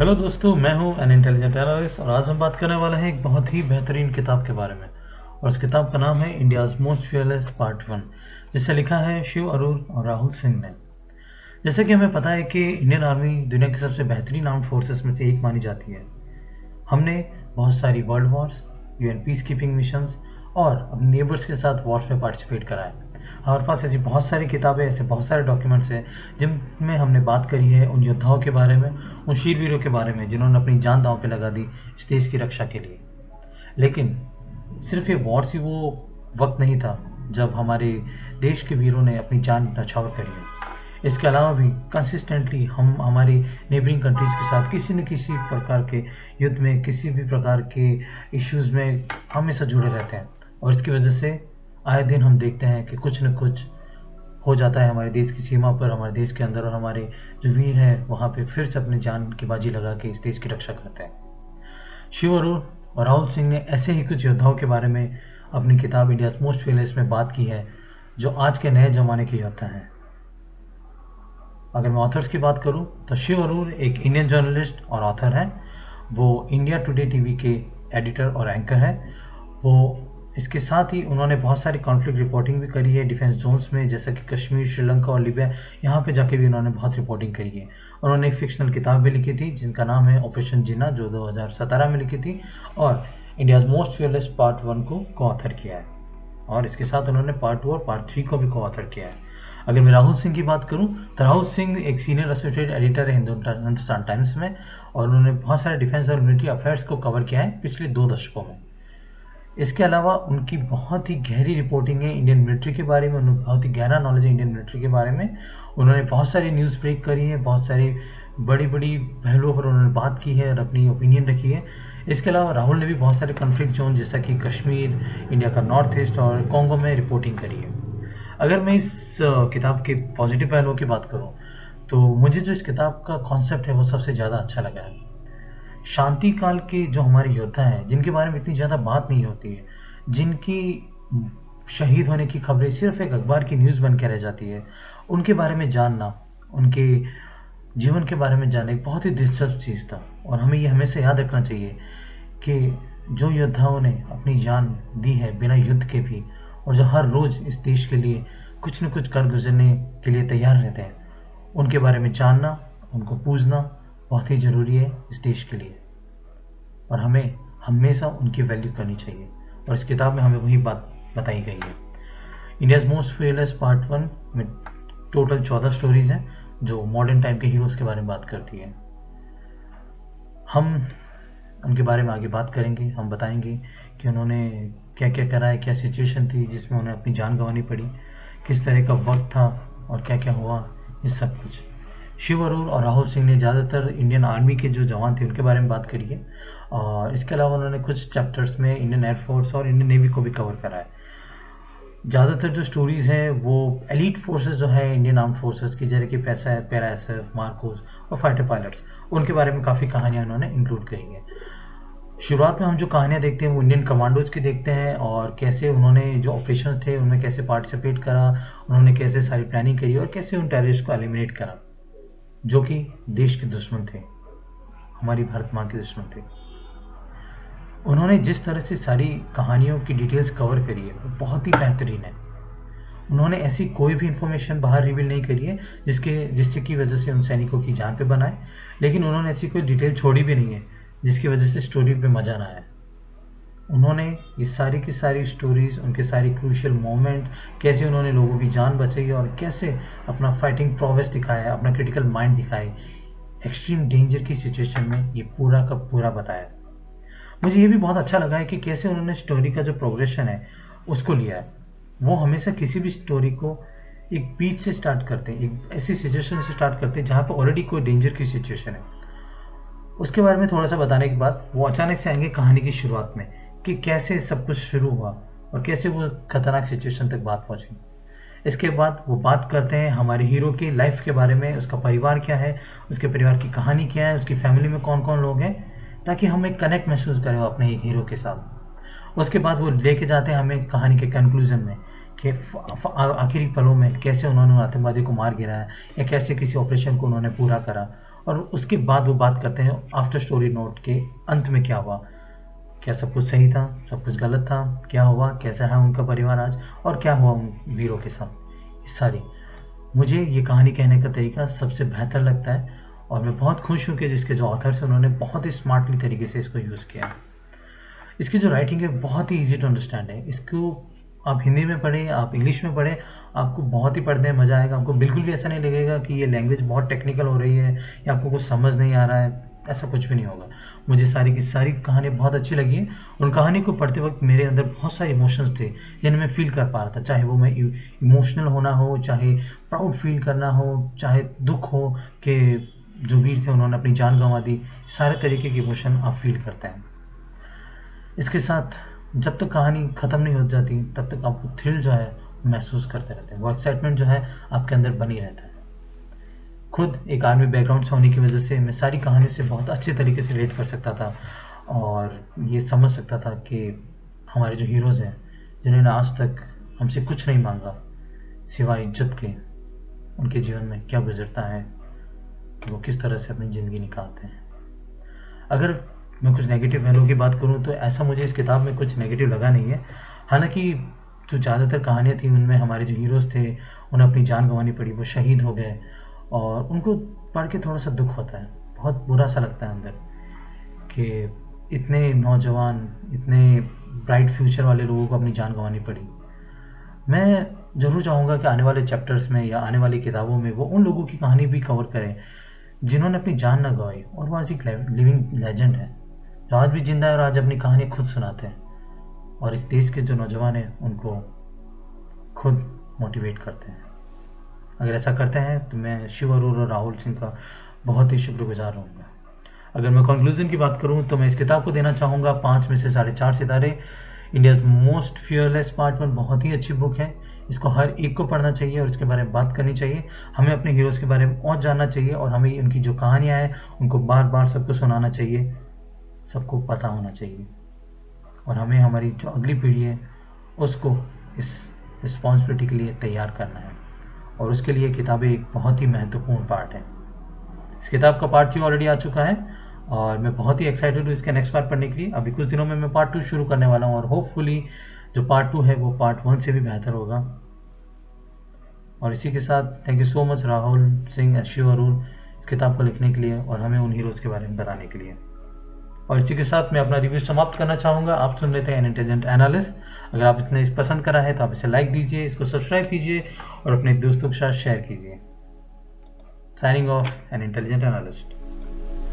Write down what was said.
Hello दोस्तों, मैं हूं एन इंटेलिजेंट एनालिस्ट और आज हम बात करने वाले हैं एक बहुत ही बेहतरीन किताब के बारे में। और उस किताब का नाम है इंडियाज़ मोस्ट फियरलेस पार्ट 1, जिसे लिखा है शिव अरोर और राहुल सिंह ने। जैसे कि हमें पता है कि इंडियन आर्मी दुनिया की सबसे बेहतरीन आर्म्ड फोर्सेस में से एक मानी जाती है। हमने बहुत सारी world Wars, UN peace keeping missions और अपने नेबर्स के साथ वॉर्स में पार्टिसिपेट करा है। हमारे पास ऐसी बहुत सारी किताबें, ऐसे बहुत सारे डॉक्यूमेंट्स हैं जिनमें हमने बात करी है उन योद्धाओं के बारे में, उन शीरवीरों के बारे में जिन्होंने अपनी जान दांव पे लगा दी इस देश की रक्षा के लिए। लेकिन सिर्फ ये वॉर्स ही वो वक्त नहीं था जब हमारे देश के वीरों ने अपनी जान न्यौछावर करी है। इसके अलावा भी कंसिस्टेंटली हम हमारी नेबरिंग कंट्रीज़ के साथ किसी न किसी प्रकार के युद्ध में, किसी भी प्रकार के इश्यूज़ में हमेशा जुड़े रहते हैं। और इसकी वजह से आए दिन हम देखते हैं कि कुछ न कुछ हो जाता है हमारे देश की सीमा पर, हमारे देश के अंदर, और हमारे जो वीर हैं वहाँ पे फिर से अपनी जान की बाजी लगा के इस देश की रक्षा करते हैं। शिव अरोर और राहुल सिंह ने ऐसे ही कुछ योद्धाओं के बारे में अपनी किताब इंडियाज़ मोस्ट फियरलेस में बात की है, जो आज के नए ज़माने के योद्धा हैं। अगर मैं ऑथर्स की बात करूं तो शिव अरोर एक इंडियन जर्नलिस्ट और ऑथर हैं। वो इंडिया टुडे टीवी के एडिटर और एंकर हैं। वो इसके साथ ही उन्होंने बहुत सारी कॉन्फ्लिक्ट रिपोर्टिंग भी करी है डिफेंस जोन्स में, जैसा कि कश्मीर, श्रीलंका और लीबिया। यहाँ पे जाके भी उन्होंने बहुत रिपोर्टिंग करी है। उन्होंने एक फिक्शनल किताब भी लिखी थी जिनका नाम है ऑपरेशन जिन्ना, जो 2017 में लिखी थी, और इंडियाज़ मोस्ट फियरलेस पार्ट 1 को को ऑथर किया है। और इसके साथ उन्होंने पार्ट 2 और पार्ट 3 को भी को ऑथर किया है। अगर मैं राहुल सिंह की बात करूं तो राहुल सिंह एक सीनियर एसोसिएट एडिटर है हिंदुस्तान टाइम्स में, और उन्होंने बहुत सारे डिफेंस और मिलिट्री अफेयर्स को कवर किया है पिछले 2 दशकों में। इसके अलावा उनकी बहुत ही गहरी रिपोर्टिंग है इंडियन मिलिट्री के बारे में, उन्हें बहुत ही गहरा नॉलेज है इंडियन मिलिट्री के बारे में। उन्होंने बहुत सारी न्यूज़ ब्रेक करी है, बहुत सारी बड़ी बड़ी पहलुओं पर उन्होंने बात की है और अपनी ओपिनियन रखी है। इसके अलावा राहुल ने भी बहुत सारे कॉन्फ्लिक्ट जोन जैसा कि कश्मीर, इंडिया का नॉर्थ ईस्ट और कॉन्गो में रिपोर्टिंग करी है। अगर मैं इस किताब के पॉजिटिव पहलुओं की बात करूं तो मुझे जो इस किताब का कॉन्सेप्ट है वो सबसे ज़्यादा अच्छा लगा है। शांति काल के जो हमारे योद्धा हैं, जिनके बारे में इतनी ज़्यादा बात नहीं होती है, जिनकी शहीद होने की खबरें सिर्फ एक अखबार की न्यूज़ बन के रह जाती है, उनके बारे में जानना, उनके जीवन के बारे में जानना एक बहुत ही दिलचस्प चीज़ था। और हमें ये हमेशा याद रखना चाहिए कि जो योद्धाओं ने अपनी जान दी है बिना युद्ध के भी, और जो हर रोज़ इस देश के लिए कुछ न कुछ कर गुजरने के लिए तैयार रहते हैं, उनके बारे में जानना, उनको पूजना बहुत ही ज़रूरी है इस देश के लिए। और हमें हमेशा उनकी वैल्यू करनी चाहिए। और इस किताब में हमें वही बात बताई गई है। इंडियाज़ मोस्ट फियरलेस पार्ट 1 में टोटल 14 स्टोरीज हैं जो मॉडर्न टाइम के हीरोज़ के बारे में बात करती है। हम उनके बारे में आगे बात करेंगे। हम बताएंगे कि उन्होंने क्या क्या करा है, क्या सिचुएशन थी जिसमें उन्हें अपनी जान गंवानी पड़ी, किस तरह का वक्त था और क्या क्या हुआ, ये सब कुछ। शिव अरोर और राहुल सिंह ने ज़्यादातर इंडियन आर्मी के जो जवान थे उनके बारे में बात करी है, और इसके अलावा उन्होंने कुछ चैप्टर्स में इंडियन एयरफोर्स और इंडियन नेवी को भी कवर करा है। ज़्यादातर जो स्टोरीज़ हैं वो एलीट फोर्सेस जो है इंडियन आर्म फोर्सेस की, जैसे कि पैरा एसएफ, मार्कोस और फाइटर पायलट्स, उनके बारे में काफ़ी कहानियाँ उन्होंने इंक्लूड करी है। शुरुआत में हम जो कहानियाँ देखते हैं वो इंडियन कमांडोज की देखते हैं, और कैसे उन्होंने जो ऑपरेशन थे उनमें कैसे पार्टिसिपेट करा, उन्होंने कैसे सारी प्लानिंग करी और कैसे उन टेररिस्ट को एलिमिनेट करा जो कि देश के दुश्मन थे, हमारी भारत माँ के दुश्मन थे। उन्होंने जिस तरह से सारी कहानियों की डिटेल्स कवर करी है वो बहुत ही बेहतरीन है। उन्होंने ऐसी कोई भी इंफॉर्मेशन बाहर रिवील नहीं करी है जिससे की वजह से उन सैनिकों की जान पे बनाए, लेकिन उन्होंने ऐसी कोई डिटेल छोड़ी भी नहीं है जिसकी वजह से स्टोरी पे मजा ना आए। उन्होंने ये सारी की सारी स्टोरीज, उनके सारी क्रूशियल मोमेंट, कैसे उन्होंने लोगों की जान बचाई और कैसे अपना फाइटिंग प्रोवेस दिखाया, अपना क्रिटिकल माइंड दिखाए एक्सट्रीम डेंजर की सिचुएशन में, ये पूरा का पूरा बताया। मुझे ये भी बहुत अच्छा लगा है कि कैसे उन्होंने स्टोरी का जो प्रोग्रेशन है उसको लिया है। वो हमेशा किसी भी स्टोरी को एक बीच से स्टार्ट करते हैं, एक ऐसी सिचुएशन से स्टार्ट करते हैं जहाँ पर ऑलरेडी कोई डेंजर की सिचुएशन है। उसके बारे में थोड़ा सा बताने के बाद वो अचानक से आएंगे कहानी की शुरुआत में कि कैसे सब कुछ शुरू हुआ और कैसे वो खतरनाक सिचुएशन तक बात पहुंची। इसके बाद वो बात करते हैं हमारे हीरो की लाइफ के बारे में, उसका परिवार क्या है, उसके परिवार की कहानी क्या है, उसकी फैमिली में कौन कौन लोग हैं, ताकि हम एक कनेक्ट महसूस करें अपने एक हीरो के साथ। उसके बाद वो लेके जाते हैं हमें कहानी के कंक्लूजन में कि आखिरी पलों में कैसे उन्होंने आतंकवादी को मार गिराया या कैसे किसी ऑपरेशन को उन्होंने पूरा करा, और उसके बाद वो बात करते हैं आफ्टर स्टोरी नोट के अंत में क्या हुआ, क्या सब कुछ सही था, सब कुछ गलत था, क्या हुआ, कैसा है उनका परिवार आज, और क्या हुआ उन वीरों के साथ। ये सारी मुझे ये कहानी कहने का तरीका सबसे बेहतर लगता है, और मैं बहुत खुश हूँ कि जिसके जो ऑथर्स हैं उन्होंने बहुत ही स्मार्टली तरीके से इसको यूज़ किया है। इसकी जो राइटिंग है बहुत ही ईजी टू अंडरस्टैंड है। इसको आप हिंदी में पढ़ें, आप इंग्लिश में पढ़ें, आपको बहुत ही पढ़ने में मज़ा आएगा। आपको बिल्कुल भी ऐसा नहीं लगेगा कि ये लैंग्वेज बहुत टेक्निकल हो रही है या आपको कुछ समझ नहीं आ रहा है, ऐसा कुछ भी नहीं होगा। मुझे सारी की सारी कहानी बहुत अच्छी लगी है। उन कहानी को पढ़ते वक्त मेरे अंदर बहुत सारे इमोशंस थे जिन्हें मैं फील कर पा रहा था, चाहे वो मैं इमोशनल होना हो, चाहे प्राउड फील करना हो, चाहे दुख हो कि जो वीर थे उन्होंने अपनी जान गंवा दी। सारे तरीके के इमोशन आप फील करते हैं। इसके साथ जब तक कहानी ख़त्म नहीं हो जाती तब तक आपको थ्रिल जो है महसूस करते रहते हैं, वो एक्साइटमेंट जो है आपके अंदर बनी रहता है। खुद एक आर्मी बैकग्राउंड से होने की वजह से मैं सारी कहानी से बहुत अच्छे तरीके से रिलेट कर सकता था और ये समझ सकता था कि हमारे जो हीरोज़ हैं जिन्होंने आज तक हमसे कुछ नहीं मांगा सिवाय इज्जत के, उनके जीवन में क्या गुजरता है, वो किस तरह से अपनी ज़िंदगी निकालते हैं। अगर मैं कुछ नेगेटिव पहलुओं की बात करूं तो ऐसा मुझे इस किताब में कुछ नेगेटिव लगा नहीं है। हालांकि जो ज़्यादातर कहानियाँ थी उनमें हमारे जो हीरोज़ थे उन्हें अपनी जान गंवानी पड़ी, वो शहीद हो गए और उनको पढ़ के थोड़ा सा दुख होता है, बहुत बुरा सा लगता है अंदर कि इतने नौजवान, इतने ब्राइट फ्यूचर वाले लोगों को अपनी जान गंवानी पड़ी। मैं ज़रूर चाहूँगा कि आने वाले चैप्टर्स में या आने वाली किताबों में वो उन लोगों की कहानी भी कवर करें जिन्होंने अपनी जान ना गंवाई और वो आज एक लिविंग लेजेंड है, जो आज भी जिंदा है और आज अपनी कहानी खुद सुनाते हैं और इस देश के जो नौजवान हैं उनको खुद मोटिवेट करते हैं। अगर ऐसा करते हैं तो मैं शिव अरोरा और राहुल सिंह का बहुत ही शुक्रगुजार रहूँगा। अगर मैं कंक्लूजन की बात करूँ तो मैं इस किताब को देना चाहूँगा 5 में से 4.5 सितारे। इंडियाज़ मोस्ट फियरलेस पार्ट 1 बहुत ही अच्छी बुक है। इसको हर एक को पढ़ना चाहिए और इसके बारे में बात करनी चाहिए। हमें अपने हीरोज़ के बारे में और जानना चाहिए और हमें उनकी जो कहानियाँ हैं उनको बार बार सबको सुनाना चाहिए, सबको पता होना चाहिए और हमें हमारी जो अगली पीढ़ी है उसको इस रिस्पॉन्सिबिलिटी के लिए तैयार करना है और उसके लिए किताबें एक बहुत ही महत्वपूर्ण पार्ट है। इस किताब का पार्ट 3 ऑलरेडी आ चुका है और मैं बहुत ही एक्साइटेड हूँ इसके नेक्स्ट पार्ट पढ़ने के लिए। अभी कुछ दिनों में मैं पार्ट 2 शुरू करने वाला हूँ और होपफुली जो पार्ट 2 है वो पार्ट 1 से भी बेहतर होगा। और इसी के साथ thank you so much Rahul Singh, Shiv Arun इस किताब को लिखने के लिए और हमें उन हीरोज़ के बारे में बताने के लिए। और इसी के साथ मैं अपना रिव्यू समाप्त करना चाहूँगा। आप सुन रहे थे एन इंटेलिजेंट एनालिस्ट। अगर आप इसने पसंद करा है तो आप इसे लाइक दीजिए, इसको सब्सक्राइब कीजिए और अपने दोस्तों के साथ शेयर कीजिए। Signing off an intelligent analyst.